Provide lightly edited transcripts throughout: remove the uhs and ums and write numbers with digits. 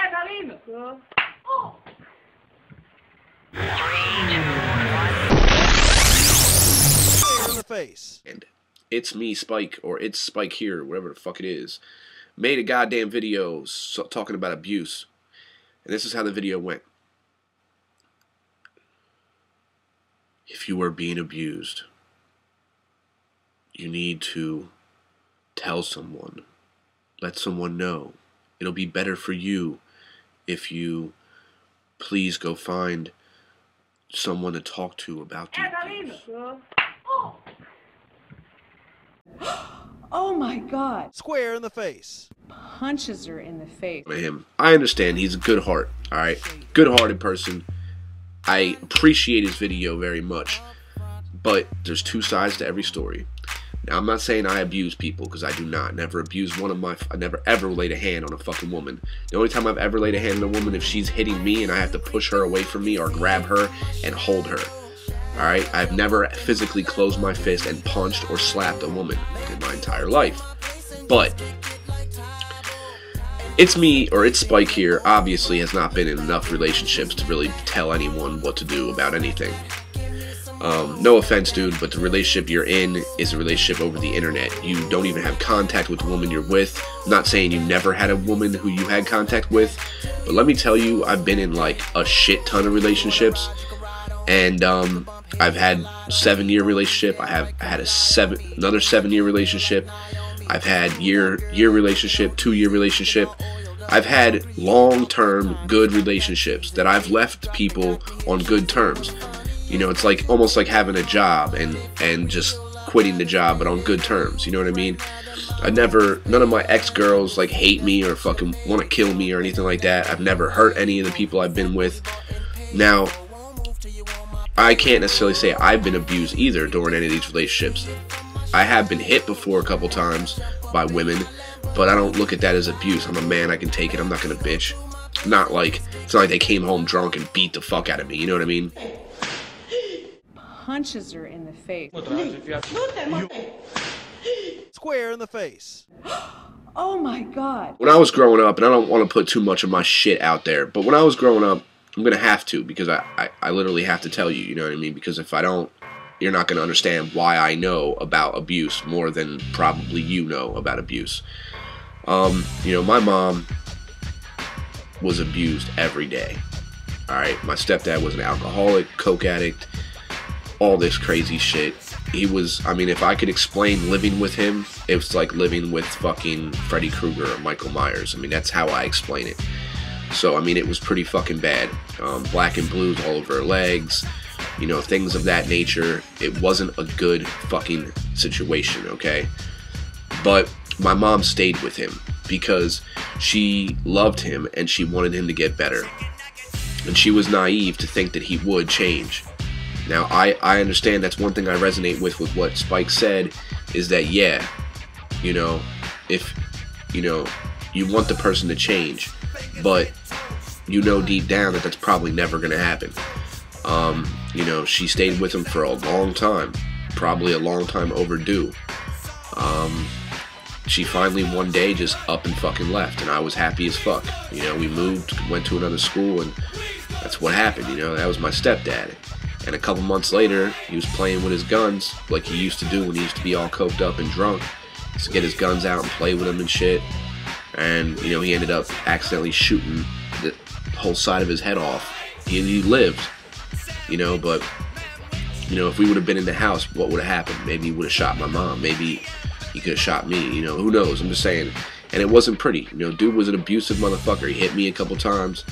In the face. And it's me, Spike, or it's Spike here, whatever the fuck it is, made a goddamn video talking about abuse. And this is how the video went. If you are being abused, you need to tell someone. Let someone know. It'll be better for you if you please go find someone to talk to about the abuse. Oh my God. Square in the face. Punches her in the face. Him. I understand he's a good heart, alright? Good-hearted person. I appreciate his video very much, but there's two sides to every story. Now, I'm not saying I abuse people, because I do not. Never abused I never ever laid a hand on a fucking woman. The only time I've ever laid a hand on a woman if she's hitting me and I have to push her away from me or grab her and hold her. Alright? I've never physically closed my fist and punched or slapped a woman in my entire life. But it's me, or it's Spike here, obviously has not been in enough relationships to really tell anyone what to do about anything. No offense, dude, but the relationship you're in is a relationship over the internet. You don't even have contact with the woman you're with. I'm not saying you never had a woman who you had contact with, but let me tell you, I've been in like a shit ton of relationships, and I've had a 7-year relationship. I had another 7-year relationship. I've had year relationship, 2-year relationship. I've had long-term good relationships that I've left people on good terms. You know, it's like almost like having a job and just quitting the job, but on good terms. You know what I mean? None of my ex-girls like hate me or fucking want to kill me or anything like that. I've never hurt any of the people I've been with. Now, I can't necessarily say I've been abused either during any of these relationships. I have been hit before a couple times by women, but I don't look at that as abuse. I'm a man, I can take it. I'm not gonna bitch. It's not like they came home drunk and beat the fuck out of me. You know what I mean? Punches her in the face. Square in the face. Oh my God. When I was growing up, and I don't want to put too much of my shit out there, but when I was growing up, I'm gonna have to, because I literally have to tell you, you know what I mean? Because if I don't, you're not gonna understand why I know about abuse more than probably you know about abuse. You know, my mom was abused every day. Alright, my stepdad was an alcoholic, coke addict, all this crazy shit. He was, I mean, if I could explain living with him, it was like living with fucking Freddy Krueger or Michael Myers. I mean, that's how I explain it. So, I mean, it was pretty fucking bad. Black and blues all over her legs, you know, things of that nature. It wasn't a good fucking situation, okay? But my mom stayed with him because she loved him and she wanted him to get better. And she was naive to think that he would change. Now, I understand that's one thing I resonate with what Spike said, is that, yeah, you know, if, you know, you want the person to change, but you know deep down that that's probably never going to happen. You know, she stayed with him for a long time, probably a long time overdue. She finally one day just up and fucking left, and I was happy as fuck. You know, we moved, went to another school, and that's what happened, you know. That was my stepdad. And a couple months later, he was playing with his guns like he used to do when he used to be all coked up and drunk. He used to get his guns out and play with them and shit. And, you know, he ended up accidentally shooting the whole side of his head off. He lived, you know, but, you know, if we would have been in the house, what would have happened? Maybe he would have shot my mom. Maybe he could have shot me, you know, who knows? I'm just saying. And it wasn't pretty. You know, dude was an abusive motherfucker. He hit me a couple times.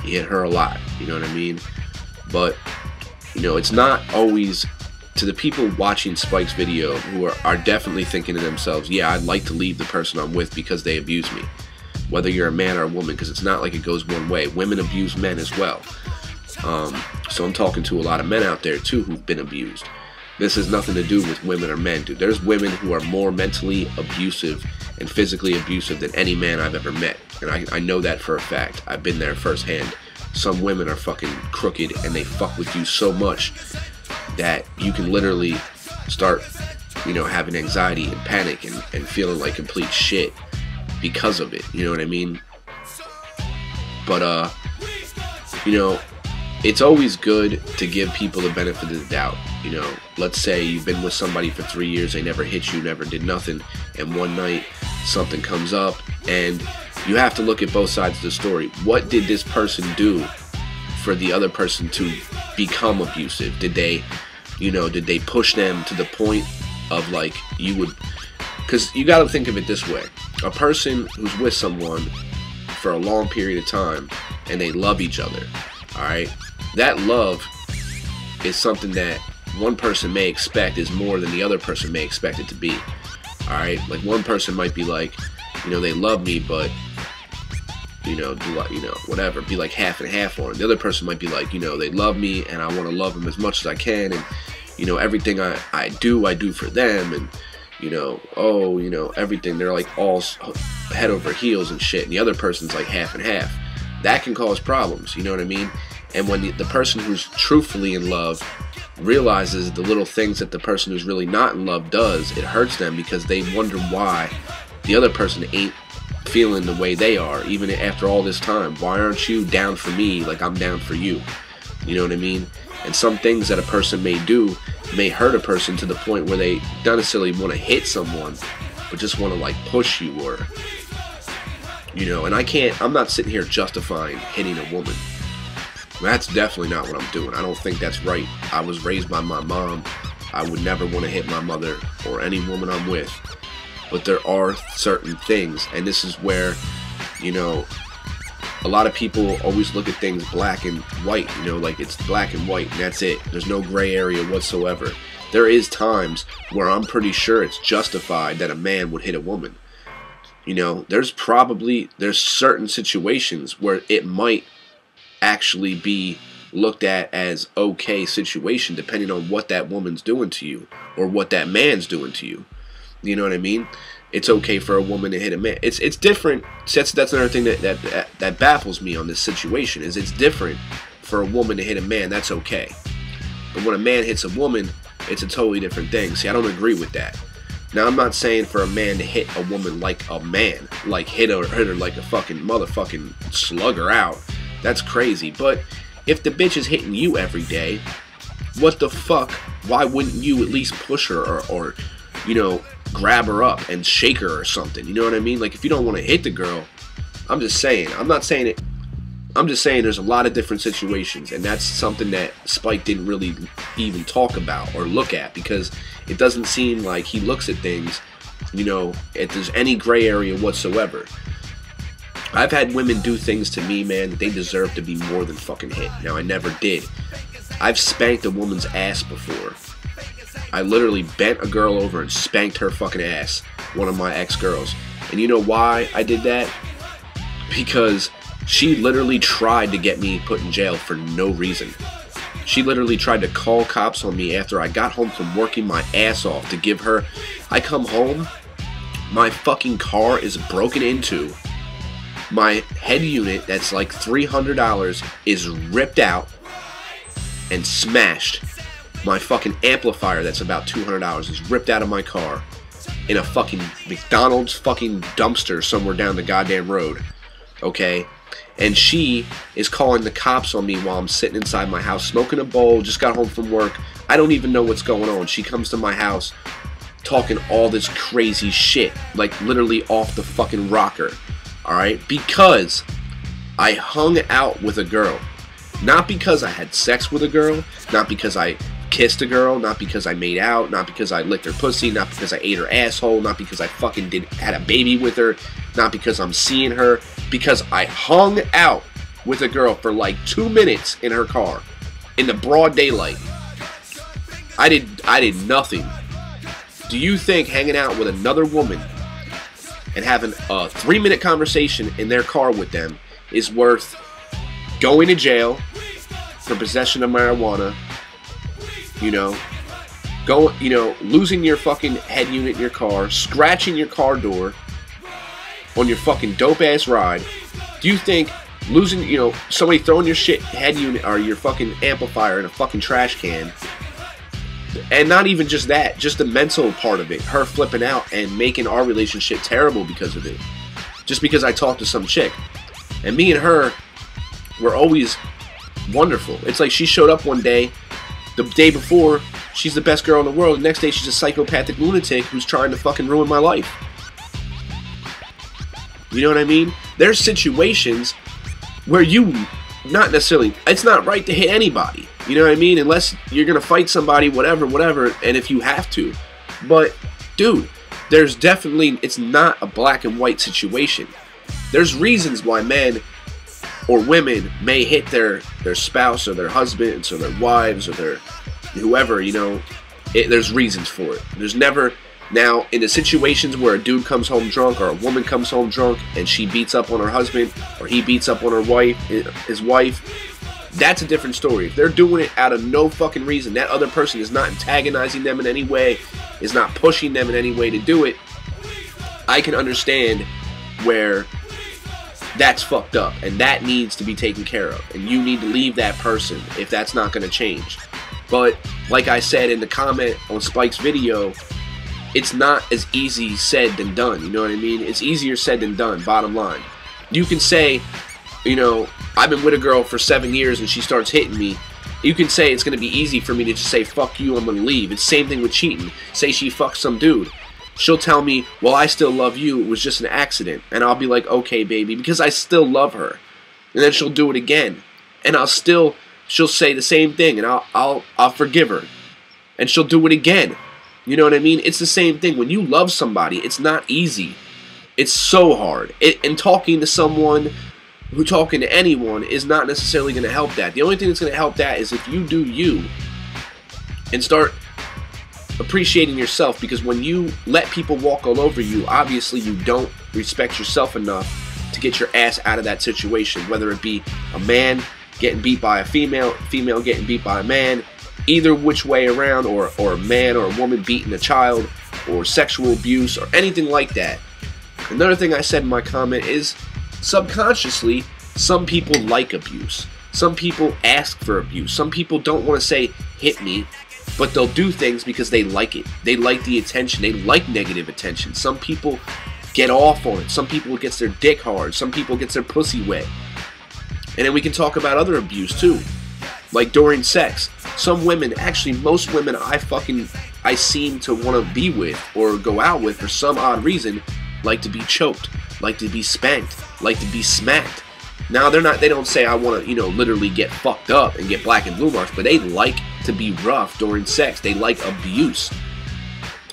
He hit her a lot, you know what I mean? But, you know, it's not always, to the people watching Spike's video who are definitely thinking to themselves, yeah, I'd like to leave the person I'm with because they abuse me. Whether you're a man or a woman, because it's not like it goes one way. Women abuse men as well. So I'm talking to a lot of men out there too who've been abused. This has nothing to do with women or men, dude. There's women who are more mentally abusive and physically abusive than any man I've ever met. And I know that for a fact. I've been there firsthand. Some women are fucking crooked and they fuck with you so much that you can literally start, you know, having anxiety and panic and feeling like complete shit because of it. You know what I mean? But you know, it's always good to give people the benefit of the doubt. You know, let's say you've been with somebody for 3 years, they never hit you, never did nothing, and one night something comes up, and you have to look at both sides of the story. What did this person do for the other person to become abusive? Did they, you know, did they push them to the point of, like, you would, because you got to think of it this way. A person who's with someone for a long period of time and they love each other, all right, that love is something that one person may expect is more than the other person may expect it to be. All right, like one person might be like, you know, they love me, but you know, do what, you know, whatever, be like half and half on it. The other person might be like, you know, they love me and I want to love them as much as I can, and you know, everything I do for them, and you know, oh, you know, everything, they're like all head over heels and shit, and the other person's like half and half. That can cause problems, you know what I mean? And when the person who's truthfully in love realizes the little things that the person who's really not in love does, it hurts them because they wonder why the other person ain't feeling the way they are, even after all this time. Why aren't you down for me like I'm down for you? You know what I mean? And some things that a person may do may hurt a person to the point where they don't necessarily want to hit someone, but just want to like push you, or you know. And I'm not sitting here justifying hitting a woman. That's definitely not what I'm doing. I don't think that's right. I was raised by my mom. I would never want to hit my mother or any woman I'm with. But there are certain things, and this is where, you know, a lot of people always look at things black and white, you know, like it's black and white and that's it. There's no gray area whatsoever. There is times where I'm pretty sure it's justified that a man would hit a woman. You know, there's certain situations where it might actually be looked at as okay situation, depending on what that woman's doing to you or what that man's doing to you. You know what I mean? It's okay for a woman to hit a man. It's different. That's another thing that baffles me on this situation, is it's different for a woman to hit a man. That's okay. But when a man hits a woman, it's a totally different thing. See, I don't agree with that. Now, I'm not saying for a man to hit a woman like a man, like hit her like a fucking motherfucking slug her out. That's crazy. But if the bitch is hitting you every day, what the fuck? Why wouldn't you at least push her or you know, grab her up and shake her or something? You know what I mean? Like, if you don't want to hit the girl, I'm just saying. I'm not saying it. I'm just saying there's a lot of different situations, and that's something that Spike didn't really even talk about or look at, because it doesn't seem like he looks at things, you know, if there's any gray area whatsoever. I've had women do things to me, man, that they deserve to be more than fucking hit. Now, I never did. I've spanked a woman's ass before. I literally bent a girl over and spanked her fucking ass, one of my ex-girls. And you know why I did that? Because she literally tried to get me put in jail for no reason. She literally tried to call cops on me after I got home from working my ass off to give her... I come home, my fucking car is broken into. My head unit, that's like $300, is ripped out and smashed. My fucking amplifier, that's about $200, is ripped out of my car in a fucking McDonald's fucking dumpster somewhere down the goddamn road. Okay? And she is calling the cops on me while I'm sitting inside my house smoking a bowl, just got home from work. I don't even know what's going on. She comes to my house talking all this crazy shit, like literally off the fucking rocker. Alright? Because I hung out with a girl. Not because I had sex with a girl, not because I kissed a girl, not because I made out, not because I licked her pussy, not because I ate her asshole, not because I fucking had a baby with her, not because I'm seeing her, because I hung out with a girl for like 2 minutes in her car in the broad daylight. I did nothing. Do you think hanging out with another woman and having a 3-minute conversation in their car with them is worth going to jail for possession of marijuana, you know, losing your fucking head unit in your car, scratching your car door on your fucking dope ass ride? Do you think losing, you know, somebody throwing your shit head unit or your fucking amplifier in a fucking trash can, and not even just that, just the mental part of it, her flipping out and making our relationship terrible because of it, just because I talked to some chick, and me and her were always wonderful. It's like she showed up one day, the day before, she's the best girl in the world. The next day, she's a psychopathic lunatic who's trying to fucking ruin my life. You know what I mean? There's situations where you, not necessarily, it's not right to hit anybody. You know what I mean? Unless you're going to fight somebody, whatever, and if you have to. But, dude, there's definitely, it's not a black and white situation. There's reasons why men or women may hit their spouse or their husbands or their wives or their whoever, you know. There's reasons for it. There's never, now, in the situations where a dude comes home drunk or a woman comes home drunk and she beats up on her husband or he beats up on her wife, his wife, that's a different story. If they're doing it out of no fucking reason, that other person is not antagonizing them in any way, is not pushing them in any way to do it, I can understand where that's fucked up, and that needs to be taken care of, and you need to leave that person if that's not going to change. But like I said in the comment on Spike's video, it's not as easy said than done. You know what I mean? It's easier said than done, bottom line. You can say, you know, I've been with a girl for 7 years and she starts hitting me. You can say it's going to be easy for me to just say, fuck you, I'm going to leave. It's the same thing with cheating. Say she fucks some dude. She'll tell me, well, I still love you, it was just an accident. And I'll be like, okay, baby, because I still love her. And then she'll do it again. And she'll say the same thing, and I'll forgive her. And she'll do it again. You know what I mean? It's the same thing. When you love somebody, it's not easy. It's so hard. And talking to someone, talking to anyone is not necessarily going to help that. The only thing that's going to help that is if you do you and start appreciating yourself, because when you let people walk all over you, obviously you don't respect yourself enough to get your ass out of that situation, whether it be a man getting beat by a female getting beat by a man, either which way around, or a man or a woman beating a child, or sexual abuse, or anything like that. Another thing I said in my comment is, subconsciously, some people like abuse. Some people ask for abuse. Some people don't want to say, hit me, but they'll do things because they like it. They like the attention. They like negative attention. Some people get off on it. Some people gets their dick hard. Some people gets their pussy wet. And then we can talk about other abuse too. Like during sex. Some women, actually most women I seem to want to be with or go out with for some odd reason, like to be choked, like to be spanked, like to be smacked. Now they don't say I want to, you know, literally get fucked up and get black and blue marks, but they like to be rough during sex. They like abuse.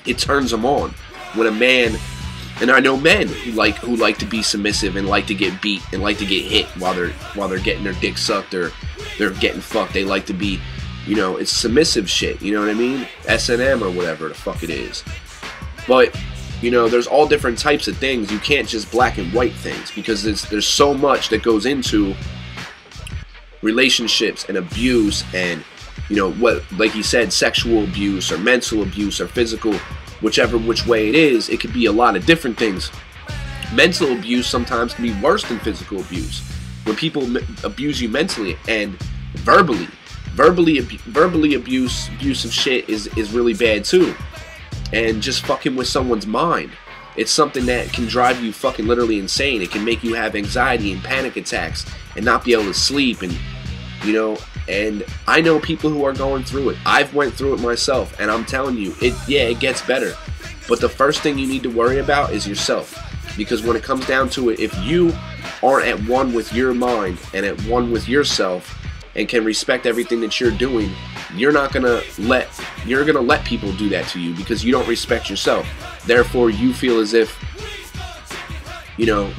It turns them on when a man, and I know men who like to be submissive and like to get beat and like to get hit while they're getting their dick sucked or they're getting fucked. They like to be, you know, it's submissive shit. You know what I mean? S&M or whatever the fuck it is. But you know, there's all different types of things. You can't just black and white things, because there's so much that goes into relationships and abuse, and you know what, like you said, sexual abuse or mental abuse or physical, whichever which way it is, it could be a lot of different things. Mental abuse sometimes can be worse than physical abuse. When people abuse you mentally and verbally abusive shit is really bad too. And just fucking with someone's mind, it's something that can drive you fucking literally insane. It can make you have anxiety and panic attacks and not be able to sleep, and you know, and I know people who are going through it. I've went through it myself, and I'm telling you, it gets better. But the first thing you need to worry about is yourself, because when it comes down to it, if you aren't at one with your mind and at one with yourself and can respect everything that you're doing, you're gonna let people do that to you, because you don't respect yourself. Therefore, you feel as if, you know,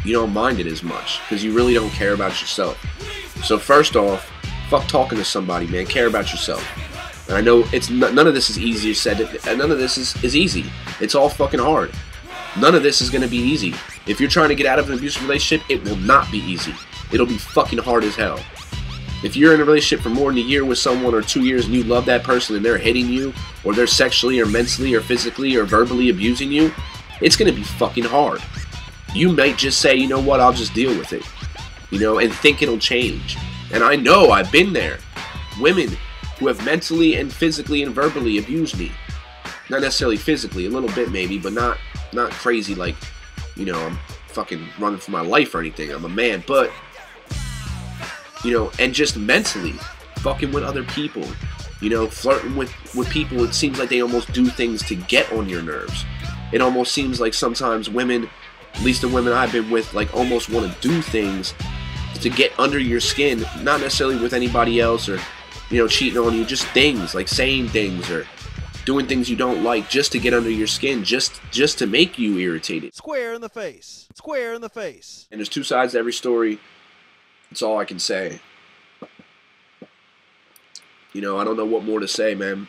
you don't mind it as much, because you really don't care about yourself. So first off, fuck talking to somebody, man. Care about yourself. And I know none of this is easier said, and none of this is easy. It's all fucking hard. None of this is gonna be easy. If you're trying to get out of an abusive relationship, it will not be easy. It'll be fucking hard as hell. If you're in a relationship for more than a year with someone, or 2 years, and you love that person and they're hitting you, or they're sexually or mentally or physically or verbally abusing you, it's going to be fucking hard. You might just say, you know what, I'll just deal with it, you know, and think it'll change. And I know, I've been there. Women who have mentally and physically and verbally abused me. Not necessarily physically, a little bit maybe, but not crazy like, you know, I'm fucking running for my life or anything. I'm a man, but you know, and just mentally fucking with other people, you know, flirting with people. It seems like they almost do things to get on your nerves. It almost seems like sometimes women, at least the women I've been with, like almost want to do things to get under your skin, not necessarily with anybody else or, you know, cheating on you, just things like saying things or doing things you don't like just to get under your skin, just to make you irritated. Square in the face. Square in the face. And there's two sides to every story. That's all I can say. You know, I don't know what more to say, man.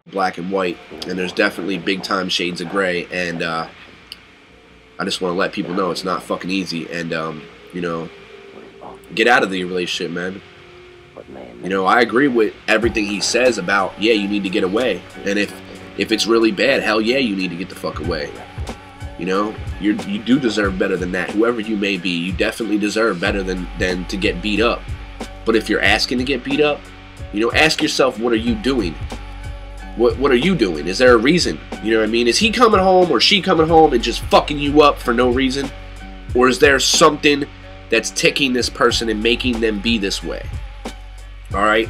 Black and white, and there's definitely big time shades of gray, and I just want to let people know it's not fucking easy, and you know, get out of the relationship, man. You know, I agree with everything he says about, yeah, you need to get away, and if it's really bad, hell yeah, you need to get the fuck away. You know, you do deserve better than that. Whoever you may be, you definitely deserve better than to get beat up. But if you're asking to get beat up, you know, ask yourself, what are you doing? What are you doing? Is there a reason? You know what I mean? Is he coming home or she coming home and just fucking you up for no reason? Or is there something that's ticking this person and making them be this way? Alright?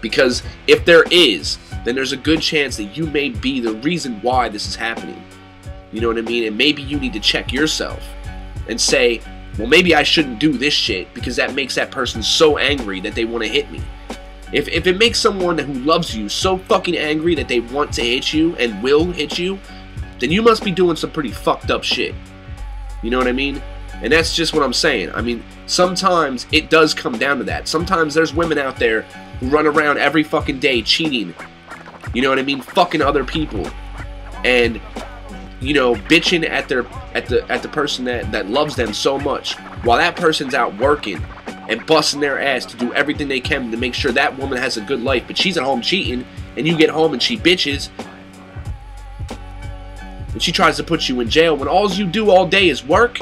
Because if there is, then there's a good chance that you may be the reason why this is happening. You know what I mean? And maybe you need to check yourself and say, well, maybe I shouldn't do this shit because that makes that person so angry that they want to hit me. If it makes someone who loves you so fucking angry that they want to hit you and will hit you, then you must be doing some pretty fucked up shit. You know what I mean? And that's just what I'm saying. I mean, sometimes it does come down to that. Sometimes there's women out there who run around every fucking day cheating. You know what I mean? Fucking other people. And, you know, bitching at the person that loves them so much while that person's out working and busting their ass to do everything they can to make sure that woman has a good life, but she's at home cheating, and you get home and she bitches, and she tries to put you in jail when all you do all day is work.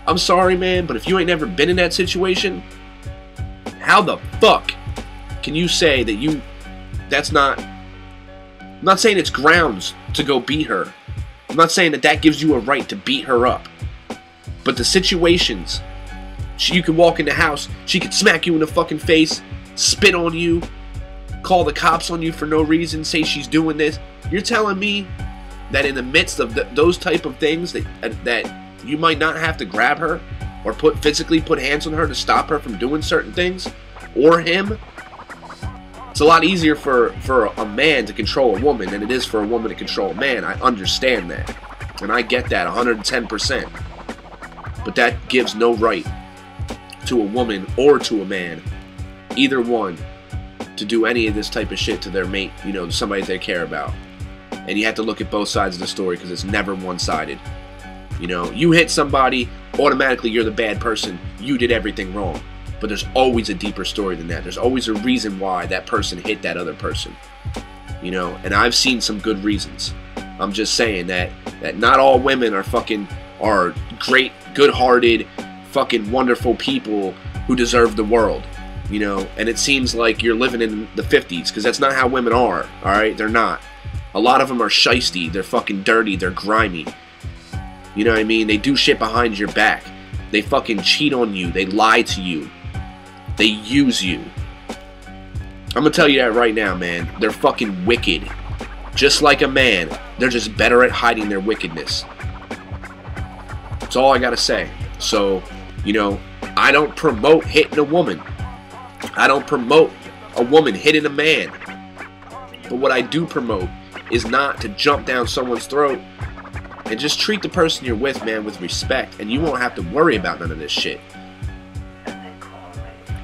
I'm sorry, man, but if you ain't never been in that situation, how the fuck can you say that that's not... I'm not saying it's grounds to go beat her. I'm not saying that gives you a right to beat her up. But the situations... You can walk in the house, she could smack you in the fucking face, spit on you, call the cops on you for no reason, say she's doing this. You're telling me that in the midst of those type of things that you might not have to grab her or physically put hands on her to stop her from doing certain things, or him? It's a lot easier for a man to control a woman than it is for a woman to control a man. I understand that, and I get that 110%. But that gives no right to a woman or to a man, either one, to do any of this type of shit to their mate, you know, somebody they care about. And you have to look at both sides of the story because it's never one-sided. You know, you hit somebody, automatically you're the bad person. You did everything wrong. But there's always a deeper story than that. There's always a reason why that person hit that other person. You know, and I've seen some good reasons. I'm just saying that not all women are great, good-hearted, fucking wonderful people who deserve the world, you know. And it seems like you're living in the 50s, because that's not how women are. All right, they're not. A lot of them are shisty, they're fucking dirty, they're grimy, you know what I mean? They do shit behind your back, they fucking cheat on you, they lie to you, they use you. I'm gonna tell you that right now, man. They're fucking wicked. Just like a man, they're just better at hiding their wickedness. That's all I gotta say. So, you know, I don't promote hitting a woman. I don't promote a woman hitting a man. But what I do promote is not to jump down someone's throat, and just treat the person you're with, man, with respect, and you won't have to worry about none of this shit.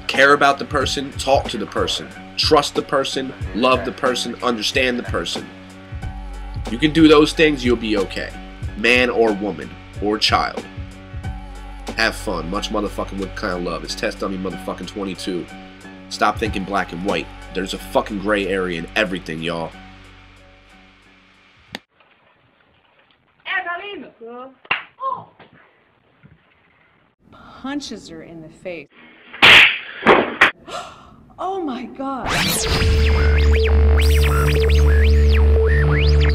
Care about the person, talk to the person, trust the person, love the person, understand the person. You can do those things, you'll be okay. Man or woman or child. Have fun. Much motherfucking with kind of love. It's Test Dummy motherfucking 22. Stop thinking black and white. There's a fucking gray area in everything, y'all. Punches her in the face. Oh my God.